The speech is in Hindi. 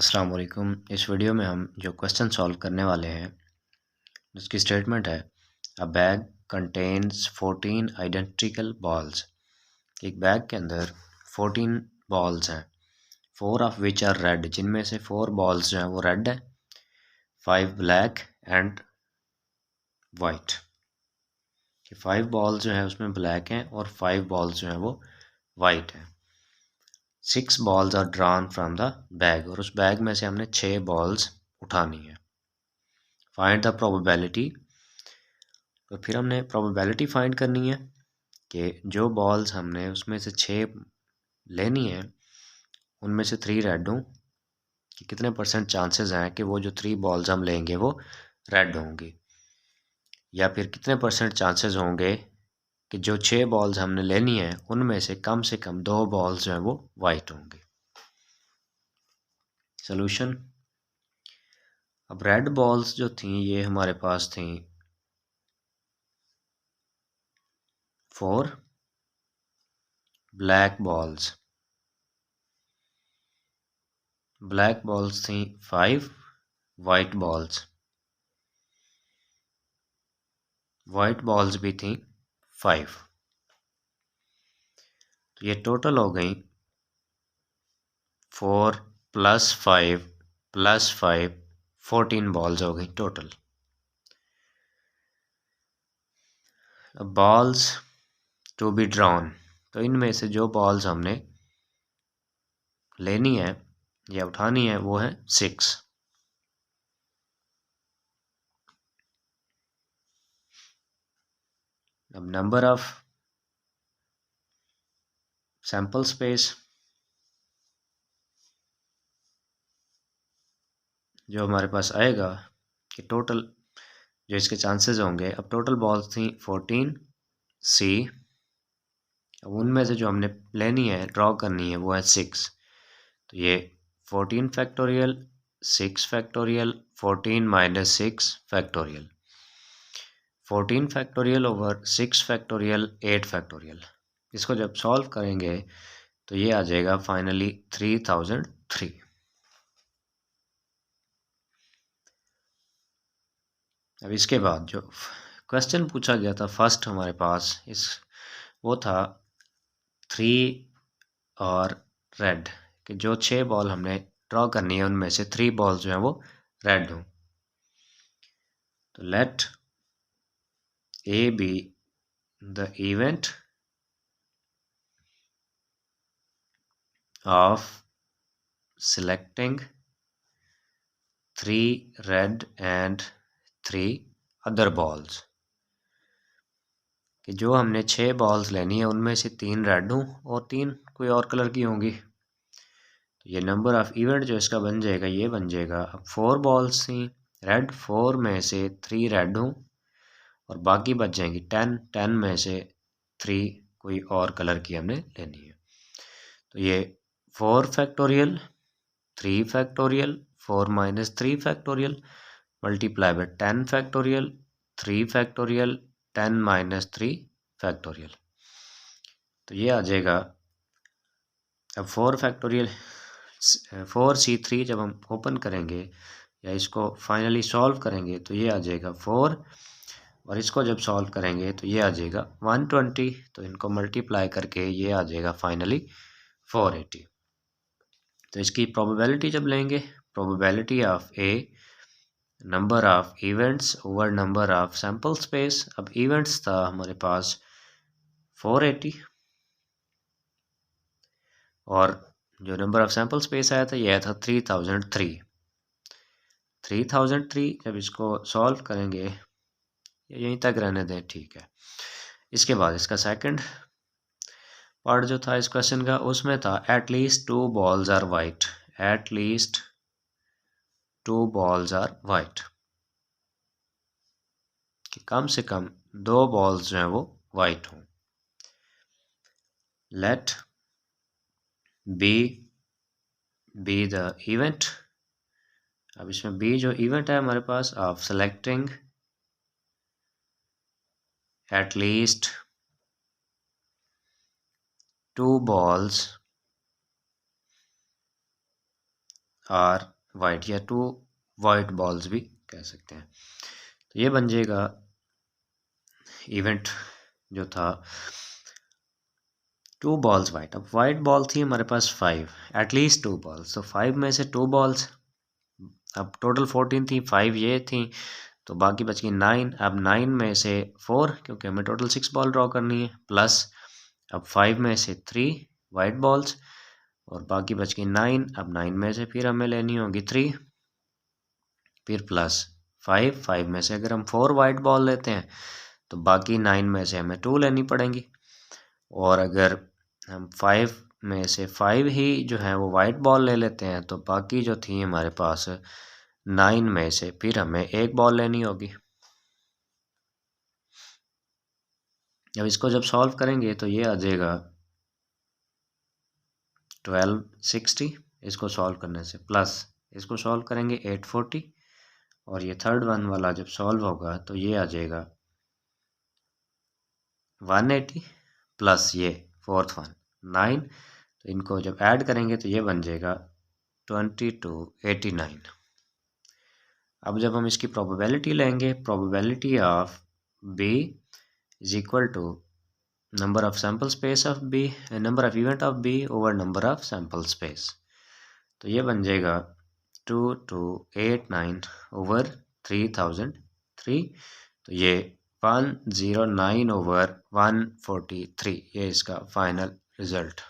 अस्सलाम वालेकुम। इस वीडियो में हम जो क्वेश्चन सॉल्व करने वाले हैं उसकी स्टेटमेंट है अ बैग कंटेन्स 14 आइडेंटिकल बॉल्स। एक बैग के अंदर 14 बॉल्स हैं, 4 ऑफ विच आर रेड, जिनमें से 4 बॉल्स जो हैं वो रेड है, 5 ब्लैक एंड वाइट। 5 बॉल्स जो हैं उसमें ब्लैक हैं और 5 बॉल्स जो हैं वो वाइट हैं। 6 balls are drawn from the bag, और उस बैग में से हमने 6 बॉल्स उठानी है। फाइंड द प्रोबेबिलिटी, तो फिर हमने प्रोबेबिलिटी फाइंड करनी है कि जो बॉल्स हमने उसमें से 6 लेनी है उनमें से 3 रेड हों, कि कितने परसेंट चांसेस हैं कि वो जो 3 बॉल्स हम लेंगे वो रेड होंगी, या फिर कितने परसेंट चांसेस होंगे कि जो 6 बॉल्स हमने लेनी है उनमें से कम 2 बॉल्स जो हैं वो वाइट होंगे। सोल्यूशन, अब रेड बॉल्स जो थी ये हमारे पास थी 4 ब्लैक बॉल्स, ब्लैक बॉल्स थी 5 वाइट बॉल्स, वाइट बॉल्स भी थी 5। तो ये टोटल हो गई 4 + 5 + 5, 14 बॉल्स हो गई टोटल। अब बॉल्स टू बी ड्रॉन, तो इनमें से जो बॉल्स हमने लेनी है या उठानी है वो है 6। अब नंबर ऑफ सैंपल स्पेस जो हमारे पास आएगा कि टोटल जो इसके चांसेस होंगे, अब टोटल बॉल्स थी 14 सी, अब उनमें से जो हमने लेनी है ड्रॉ करनी है वो है 6। तो ये 14 factorial 6 factorial 14 - 6 factorial, 14 factorial over 6 factorial 8 factorial. इसको जब सॉल्व करेंगे तो ये आ जाएगा फाइनली 3003। अब इसके बाद जो क्वेश्चन पूछा गया था फर्स्ट हमारे पास वो था 3 और रेड, कि जो 6 बॉल हमने ड्रॉ करनी है उनमें से 3 बॉल जो हैं वो रेड हों। तो let A B the event of selecting 3 red and 3 other balls, कि जो हमने 6 बॉल्स लेनी है उनमें से 3 रेड हों और 3 कोई और कलर की होंगी। तो ये नंबर ऑफ इवेंट जो इसका बन जाएगा ये बन जाएगा, अब 4 बॉल्स थी रेड, 4 में से 3 रेड हों और बाकी बच जाएंगी 10, 10 में से 3 कोई और कलर की हमने लेनी है। तो ये 4 factorial 3 factorial 4 - 3 factorial multiply by 10 factorial 3 factorial 10 - 3 factorial. तो ये आ जाएगा, अब 4 फैक्टोरियल 4C3 जब हम ओपन करेंगे या इसको फाइनली सॉल्व करेंगे तो ये आ जाएगा 4, और इसको जब सॉल्व करेंगे तो ये आ जाएगा 120, तो इनको मल्टीप्लाई करके ये आ जाएगा फाइनली 480। तो इसकी प्रोबेबिलिटी जब लेंगे, probability of A number of events over number of sample space, अब इवेंट्स था हमारे पास 480 और जो नंबर ऑफ सैंपल स्पेस आया था ये आया था 3003। 3003 जब इसको सॉल्व करेंगे, यहीं तक रहने दें, ठीक है। इसके बाद इसका सेकंड पार्ट जो था इस क्वेश्चन का उसमें था at least 2 balls are white, at least 2 balls are white, कि कम से कम 2 बॉल्स जो हैं वो वाइट हों। Let B be the event, अब इसमें बी जो इवेंट है हमारे पास of selecting at least 2 balls are white या 2 वाइट बॉल्स भी कह सकते हैं। तो ये बन जाएगा इवेंट जो था 2 बॉल्स वाइट। अब वाइट बॉल थी हमारे पास 5, एटलीस्ट 2 बॉल्स, तो 5 में से 2 बॉल्स, अब टोटल 14 थी, 5 ये थी, तो बाकी बच गई 9। अब 9 में से 4, क्योंकि हमें टोटल 6 बॉल ड्रॉ करनी है, प्लस अब 5 में से 3 वाइट बॉल्स और बाकी बच गई 9। अब 9 में से फिर हमें लेनी होगी 3, फिर प्लस 5 में से अगर हम 4 वाइट बॉल लेते हैं तो बाकी 9 में से हमें 2 लेनी पड़ेंगी, और अगर हम 5 में से 5 ही जो है वो वाइट बॉल ले लेते हैं तो बाकी जो थी हमारे पास 9 में से फिर हमें 1 बॉल लेनी होगी। अब इसको जब सॉल्व करेंगे तो ये आ जाएगा 1260 इसको सॉल्व करने से, प्लस इसको सॉल्व करेंगे 840, और ये थर्ड वन वाला जब सॉल्व होगा तो ये आ जाएगा 180 प्लस ये फोर्थ वन 9, तो इनको जब ऐड करेंगे तो ये बन जाएगा 2289। अब जब हम इसकी प्रोबेबिलिटी लेंगे, probability of B is equal to number of sample space of B, number of event of B over number of sample space, तो ये बन जाएगा 2289 over 3003, तो ये 109 over 143, ये इसका फाइनल रिजल्ट।